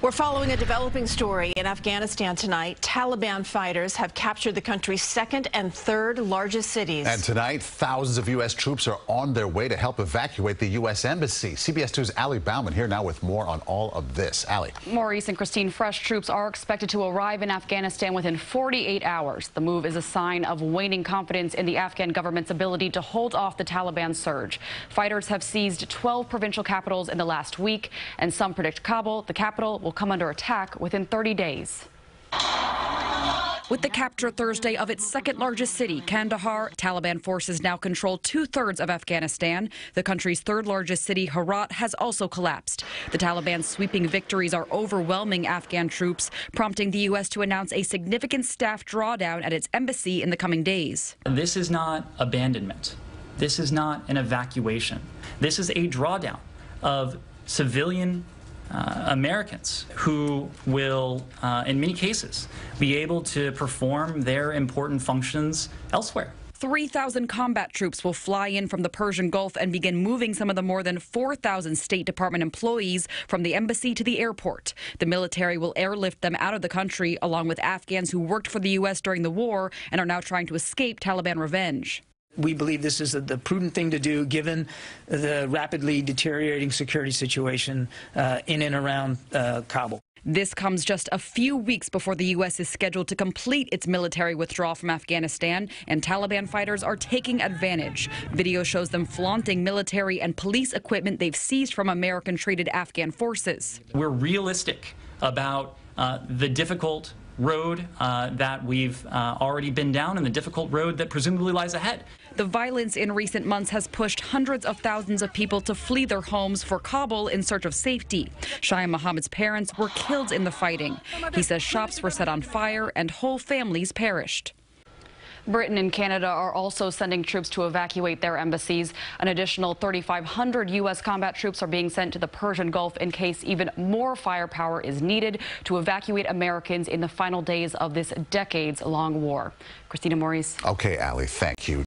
We're following a developing story in Afghanistan tonight. Taliban fighters have captured the country's second and third largest cities. And tonight, thousands of U.S. troops are on their way to help evacuate the U.S. Embassy. CBS 2's Bauman here now with more on all of this. Allie. Maurice and Christine, fresh troops are expected to arrive in Afghanistan within 48 hours. The move is a sign of waning confidence in the Afghan government's ability to hold off the Taliban surge. Fighters have seized 12 provincial capitals in the last week, and some predict Kabul, the capital, will come under attack within 30 days. With the capture Thursday of its second largest city, Kandahar, Taliban forces now control two-thirds of Afghanistan. The country's third largest city, Herat, has also collapsed. The Taliban's sweeping victories are overwhelming Afghan troops, prompting the U.S. to announce a significant staff drawdown at its embassy in the coming days. This is not abandonment. This is not an evacuation. This is a drawdown of civilian Americans who will, in many cases, be able to perform their important functions elsewhere. 3,000 combat troops will fly in from the Persian Gulf and begin moving some of the more than 4,000 State Department employees from the embassy to the airport. The military will airlift them out of the country, along with Afghans who worked for the U.S. during the war and are now trying to escape Taliban revenge. We believe this is the prudent thing to do given the rapidly deteriorating security situation in and around Kabul. This comes just a few weeks before the U.S. is scheduled to complete its military withdrawal from Afghanistan, and Taliban fighters are taking advantage. Video shows them flaunting military and police equipment they've seized from American-traded Afghan forces. We're realistic about the difficult road that we've already been down and the difficult road that presumably lies ahead. The violence in recent months has pushed hundreds of thousands of people to flee their homes for Kabul in search of safety. Shah Mohammed's parents were killed in the fighting. He says shops were set on fire and whole families perished. Britain and Canada are also sending troops to evacuate their embassies. An additional 3,500 U.S. combat troops are being sent to the Persian Gulf in case even more firepower is needed to evacuate Americans in the final days of this decades-long war. Christina, Maurice. Okay, Allie, thank you.